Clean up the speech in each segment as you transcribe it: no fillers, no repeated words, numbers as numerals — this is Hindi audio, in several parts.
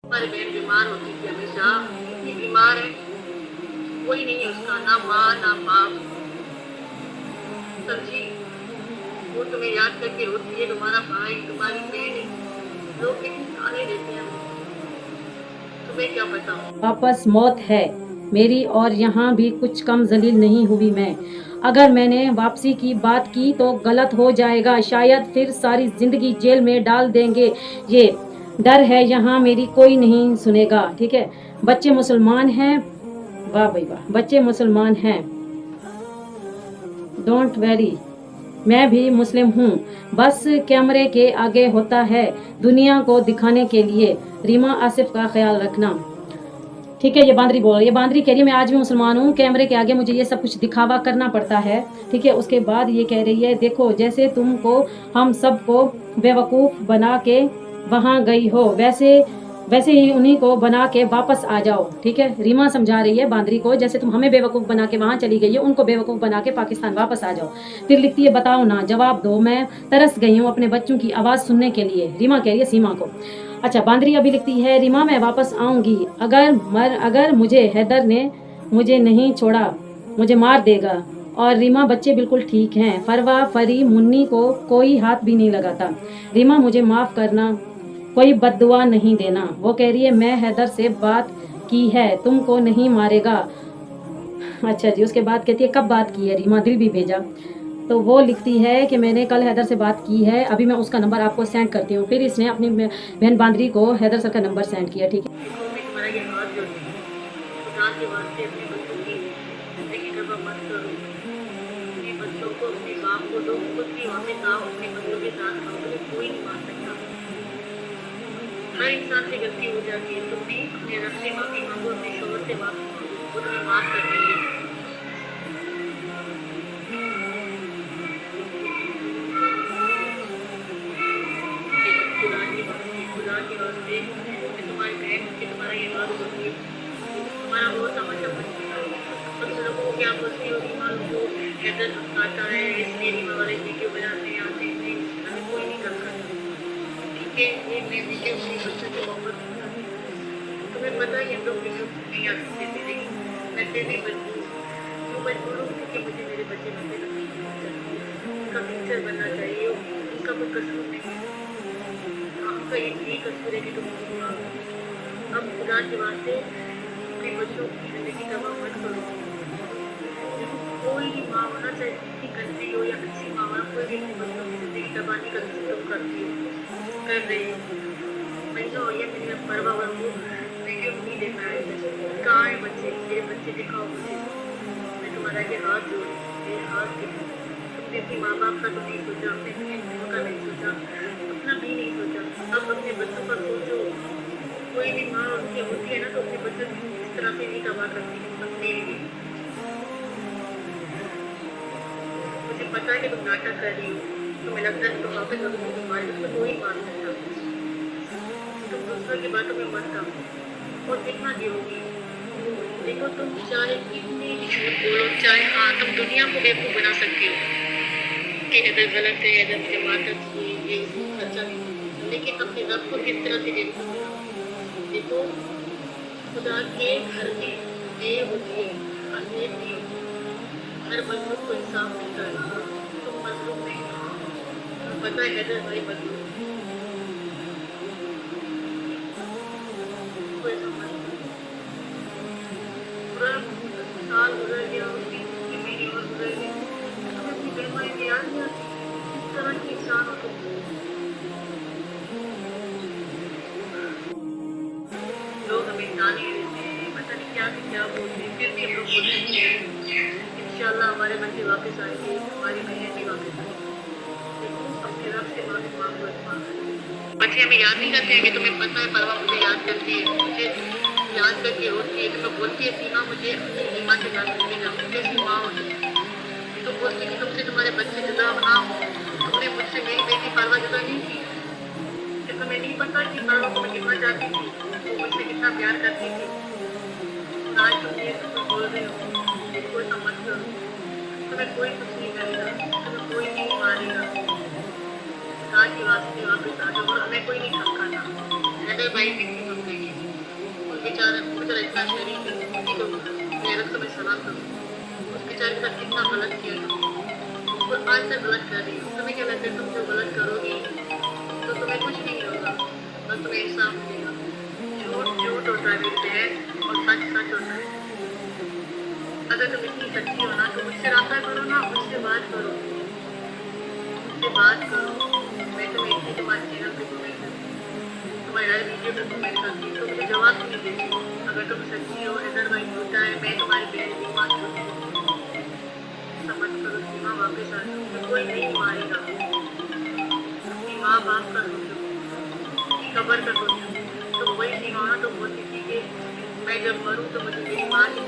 हमारी बहन बीमार होती थी हमेशा, इतनी बीमार है, कोई नहीं है उसका, ना माँ ना बाप। सब्जी वो तुम्हें याद करके रोती है, तुम्हारा भाई तुम्हारी बहन, लोग कितनी गाली देते हैं, तुम्हें क्या पता। वापस मौत है मेरी, और यहाँ भी कुछ कम जलील नहीं हुई मैं। अगर मैंने वापसी की बात की तो गलत हो जाएगा, शायद फिर सारी जिंदगी जेल में डाल देंगे। ये डर है यहाँ मेरी कोई नहीं सुनेगा। ठीक है, बच्चे मुसलमान हैं, वाह भाई वाह, बच्चे मुसलमान हैं, डोंट वेरी, मैं भी मुस्लिम हूँ, बस कैमरे के आगे होता है दुनिया को दिखाने के लिए। रीमा आसिफ का ख्याल रखना। ठीक है, ये बांदरी बोल रही है, बांदरी कह रही है मैं आज भी मुसलमान हूँ, कैमरे के आगे मुझे ये सब कुछ दिखावा करना पड़ता है। ठीक है, उसके बाद ये कह रही है देखो जैसे तुमको हम सबको बेवकूफ़ बना के वहाँ गई हो, वैसे वैसे ही उन्हीं को बना के वापस आ जाओ। ठीक है, रीमा समझा रही है बांदरी को, जैसे तुम हमें बेवकूफ़ बना के वहाँ चली गई हो, उनको बेवकूफ़ बना के पाकिस्तान वापस आ जाओ। फिर लिखती है बताओ ना, जवाब दो, मैं तरस गई हूँ अपने बच्चों की आवाज़ सुनने के लिए। रीमा कह रही है सीमा को। अच्छा, बांदरी अभी लिखती है रीमा मैं वापस आऊंगी, अगर मुझे हैदर ने मुझे नहीं छोड़ा, मुझे मार देगा। और रीमा बच्चे बिल्कुल ठीक हैं, फरवा फरी मुन्नी को कोई हाथ भी नहीं लगाता। रीमा मुझे माफ़ करना, कोई बद्दुआ नहीं देना। वो कह रही है मैं हैदर से बात की है, तुमको नहीं मारेगा। अच्छा जी, उसके बाद कहती है कब बात की है रीमा, दिल भी भेजा। तो वो लिखती है कि मैंने कल हैदर से बात की है, अभी मैं उसका नंबर आपको सेंड करती हूँ। फिर इसने अपनी बहन बांदरी को हैदर सर का नंबर सेंड किया। ठीक है, तुम्हारा ये हाथ जोड़ खुदा के वास्ते अपने बच्चों की जिंदगी का मत करो, अपने बच्चों को अपने बाप को दो, खुद भी वापस आओ, अपने बच्चों के साथ आओ, तुम्हें कोई नहीं मार सकता। हर इंसान से गलती हो जाती है, तुम भी अपने रब से माफी मांगो, अपने शोहर से माफी मांगो, वो तुम्हें माफ कर देंगे। खुदा के वास्ते मैं तुम्हारी बहन मुझे तुम्हारा ये हाथ जोड़ती है, तुम्हारा बहुत तमाशा बन चुका है। तुम लोगों को क्या बोलती हो, रीमा को हैदर आता है इसलिए रीमा वाले वीडियो बनाते हैं, आते हैं, हमें कोई नहीं कर सकता। ठीक है, एक मैं वीडियो अपनी बच्चों से मोहब्बत करता हूँ, तुम्हें पता है हम लोग वीडियो नहीं आ सकते थे, लेकिन मैं फिर भी मजबूर हूँ क्योंकि मुझे मेरे बच्चे बच्चे उनका टीचर बनना चाहिए, उनका कोई कसूर नहीं है, आपका एक ही कसूर है कि तुम अब खुदा के वास्ते अपने बच्चों की जिंदगी तबाह मत करो। कोई माँ होना चाहे जितनी गंदी हो या अच्छी माँ हो, कोई भी अपने बच्चों की जिंदगी तबाह नहीं कर सकती, तुम करती हो, कर रही हो। महिला हो या मेरी परवा को वीडियो नहीं देखा है, कहाँ है बच्चे, मेरे बच्चे दिखाओ मुझे, मैं तुम्हारा ये हाथ जोड़, मेरे हाथ दिखाओ। तुमने अपने माँ बाप का तो नहीं सोचा, अपने बहनों का नहीं सोचा, अपना भी नहीं सोचा, अब अपने बच्चों का सोचो। कोई भी माँ उनकी होती है ना तो अपने बच्चों की इस तरह से नहीं तबाह करती है, अपने लिए। मुझे पता है कि तुम नाटक कर रही हो, तुम्हें लगता है तुम वापस अपने तुम्हारे उसको कोई मार सकता, तुम दूसरों की बातों में मत आओ और देखना भी होगी। देखो तुम चाहे कितनी भी झूठ बोलो, चाहे हाँ तुम दुनिया को बेवकूफ बना सकते हो कि हैदर गलत है, हैदर मुझे मारता चाहिए, ये खर्चा नहीं, लेकिन अपने रब को किस तरह से बेवकूफ बनाओ। देखो खुदा के घर में ये होती है, अनेक नहीं होती, हर मजलूम को इंसाफ मिलता है, तुम मजलूम नहीं हो, तुम्हें पता है हैदर भाई मजलूम कोई समझ पूरा साल गुजर गया, उसकी महीने और गुजर गए, तुम्हें अपनी बेमारी की याद नहीं आती, किस तरह के इंसान हो तुम। लोग हमें गाली देते हैं, पता नहीं क्या से क्या बोलते हैं, फिर भी हम लोग बोलते हैं इंशाल्लाह हमारे बच्चे वापस आएंगे, हमारी बहन भी वापस आएंगी। देखो अपने रब से माफी मांगो, बच्चे हमें याद नहीं करते हैं कि तुम्हें पता है परवा मुझे याद करती है, मुझे याद करके रोती है, तुम्हें बोलती है सीमा मुझे अपनी रीमा से याद करेगा, कैसी माँ हो तुम। तो बोलती है कि तुमसे तुम्हारे बच्चे जुदा ना हो, तुमने मुझसे मेरी बेटी परवा जुदा नहीं की, कि तुम्हें नहीं पता कि परवा को मैं कितना चाहती थी, वो मुझसे कितना प्यार करती थी। आज तुम ये सब बोल रहे हो, इसको समझ करो, तुम्हें कोई कुछ नहीं करेगा, तुम्हें कोई नहीं मारेगा। आज के वास्ते वापस आ जाओ और हमें कोई नहीं धमकाना, हैदर भाई भी नहीं धमकाएंगे। तरह इतना शरीफ है, किसी को गैरत से मैं सलाम करूँ। उस बेचारे के साथ कितना गलत किया था और आज तक गलत कर रही हूँ। तुम्हें क्या लगता है तुम जो गलत करोगी तो तुम्हें कुछ नहीं होगा, बस तुम्हें इंसाफ मिलेगा। झूठ झूठ होता है मेरी बहन और सच सच होता है। अगर तुम इतनी सच्ची हो ना तो मुझसे रब्ता करो ना, मुझसे बात करो, मुझसे बात करो। मैं तुम्हें इतनी तुम्हारे चैनल पे कमेंट करती, तुम्हारे हर वीडियो पे कमेंट करती, तो मुझे जवाब नहीं देती। अगर तुम सच्ची हो, अदरवाइज होता है मैं तुम्हारी बहन की बात करती हूँ। समझ करो सीमा, वापस आ जाओ, कोई नहीं मारेगा। अपनी माँ बाप का सोचो, कबर का सोचो। तो वही सीमा ना तो बोलती थी कि मैं जब मरूँ तो मुझे मेरी माँ की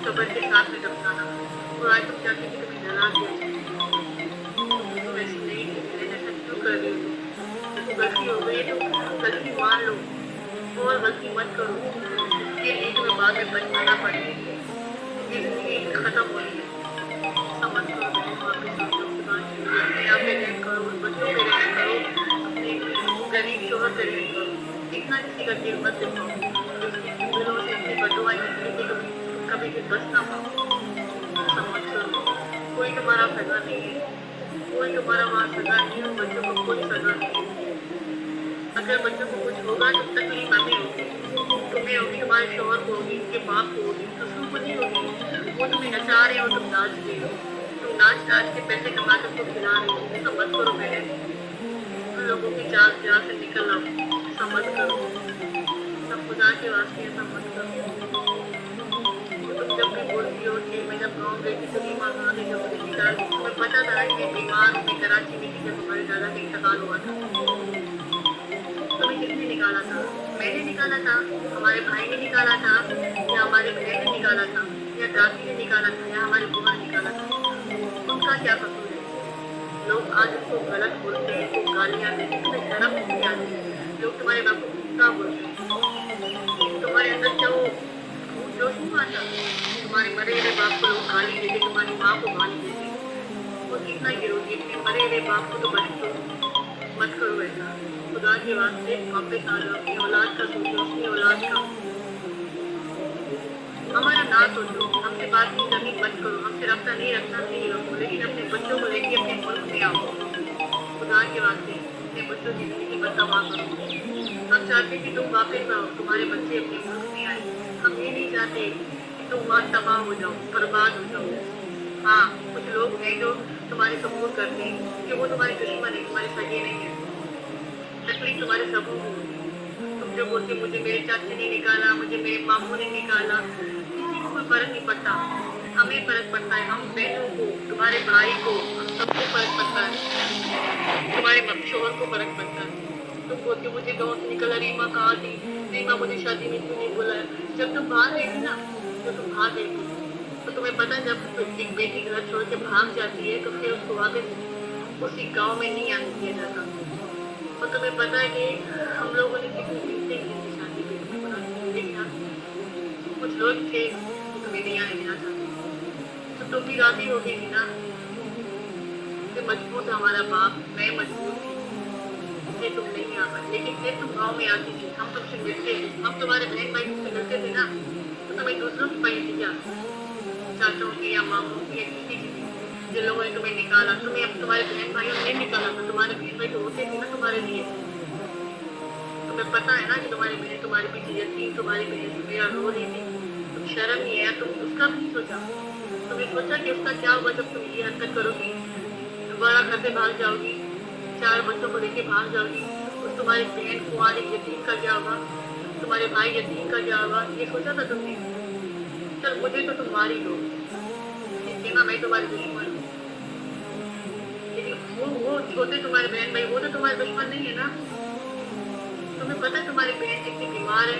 कबर के साथ में दफनाना। और आज तुम चाहती कि तुम्हें जला दिया जाए, तुम ऐसी नहीं थी, मैंने ऐसा क्यों कर रही हो? तो गलती हो गई तो गलती मान लो और गलती मत करो। ये लिए तुम्हें बाद में पछताना पड़े, ये जिंदगी खत्म हो रही है। समझ करो, वापस आ जाओ, अपने यहाँ पे रहम करो, बच्चों पे रहम करो, अपने गरीब शोहर पे रहम करो। इतना किसी का दिल मत दिखाओ, उसकी दिलों से अपनी बदुआएं किसी को कभी भी बस ना पाओ। समझ करो, कोई तुम्हारा सगा नहीं है, कोई तुम्हारा वहाँ सगा नहीं है, बच्चों को कोई सगा नहीं है। अगर बच्चों को कुछ होगा तो तकलीफ हमें होगी, तुम्हें होगी, तुम्हारे शोहर को होगी, उनके बाप को होगी, दूसरों को नहीं होगी। वो तुम्हें नचा रहे हो, तुम नाच रहे हो, तुम नाच नाच के पैसे कमा कर उसको खिला रहे हो। तो मत करो बहन, उन लोगों की चाल से निकल आओ। समझ करो, सब खुदा के वास्ते ऐसा मत करो। तुम जब भी बोलती हो कि मैं जब गाँव गई थी तो बीमार कहाँ गई, जब मुझे निकाल, तुम्हें पता था कि बीमार मैं कराची में थी जब हमारे दादा का इंतकाल हुआ था। तुम्हें किसने निकाला था? मैंने निकाला था, हमारे भाई ने निकाला था, या हमारे बहन ने निकाला था, या दादी ने निकाला था, या हमारी बुआ ने निकाला था? उनका क्या कसूर है? लोग आज उसको गलत बोलते हैं, उसको गालियाँ देते हैं, तुम्हें शर्म नहीं आती? लोग तुम्हारे बाप को कुत्ता बोलते हैं, तुम्हारे अंदर क्या वो जोश नहीं आता? तुम्हारे मरे हुए बाप को लोग गाली देते, तुम्हारी माँ को गाली देते, वो कितना गिरोगी? अपने मरे हुए बाप को तो बच दो, मत करो ऐसा। खुदा के वास्ते वापस आ जाओ, अपनी औलाद का सोचो, अपनी औलाद का। हमारा ना सोचो, हमसे बात नहीं करनी मत करो, हमसे रब्ता नहीं रखना नहीं रखो, लेकिन अपने बच्चों को लेके अपने मुल्क में आओ। खुदा के वास्ते अपने बच्चों की जिंदगी पर तबाह करो। हम चाहते कि तुम वापस आओ, तुम्हारे बच्चे अपने मुल्क में आए। हम ये नहीं चाहते कि तुम वहाँ तबाह हो जाओ, बर्बाद हो जाओ। हाँ, कुछ लोग हैं जो तुम्हारे सपोर्ट करते हैं कि वो तुम्हारे दुश्मन है, तुम्हारे सगे नहीं है। तकलीफ तुम्हारे सबों को होगी। तुम जो बोलते मुझे मेरे चाचे ने निकाला, मुझे मेरे मामू ने निकाला, किसी को कोई फर्क नहीं पड़ता। हमें फर्क पड़ता है, हम बहनों को, तुम्हारे भाई को, हम सबको फर्क पड़ता है, तुम्हारे शोहर को फर्क पड़ता है। तुम बोलते मुझे गाँव से निकला, रीमा कहाँ थी, रीमा मुझे शादी में क्यों नहीं बुलाया? जब तुम भाग गई थी ना, तो तुम भाग गई थी, तो तुम्हें पता है जब एक बेटी घर छोड़ के भाग जाती है तो फिर उसको वापस उसी गाँव में नहीं आने दिया जाता। और तुम्हें पता है कि हम लोगों ने कितनी मिलते की शादी पे तुम्हें बना दिया। कुछ लोग थे तुम्हें नहीं आने देना चाहते, तो तुम भी राजी हो गई थी ना? कि मजबूर था हमारा बाप, मैं मजबूर थी, इसलिए तुम नहीं आ पाए। लेकिन फिर तुम गाँव में आती थी, हम तुमसे मिलते थे, हम तुम्हारे बहन भाई तुमसे मिलते थे ना, तो तुम्हें दूसरों की पाई थी क्या? चाचों की या मामों की या किसी की? जिन लोगों ने तुम्हें निकाला, तुम्हें अब तुम्हारे बहन भाइयों ने निकाला था, तुम्हारे बहन भाई तो होते थे ना तुम्हारे लिए। तुम्हें पता है ना कि तुम्हारी बहन तुम्हारे पीछे यतीम, तुम्हारी बहन तुम्हें रो रही थी, तुम शर्म नहीं आया? तुम उसका भी नहीं सोचा? तुमने सोचा कि उसका क्या होगा जब तुम ये हरकत करोगी? दोबारा घर से भाग जाओगी, 4 बच्चों को लेके भाग जाओगी, उस तुम्हारी बहन कुंवारी यतीम का क्या होगा? तुम्हारे भाई यतीम का क्या होगा? ये सोचा था तुमने? चल मुझे तो तुम मार ही दो, ठीक है ना, मैं तुम्हारी दुश्मन हूँ, लेकिन वो छोटे तुम्हारे बहन भाई वो तो तुम्हारे दुश्मन नहीं है ना? तुम्हें पता है तुम्हारी बहन कितनी बीमार है?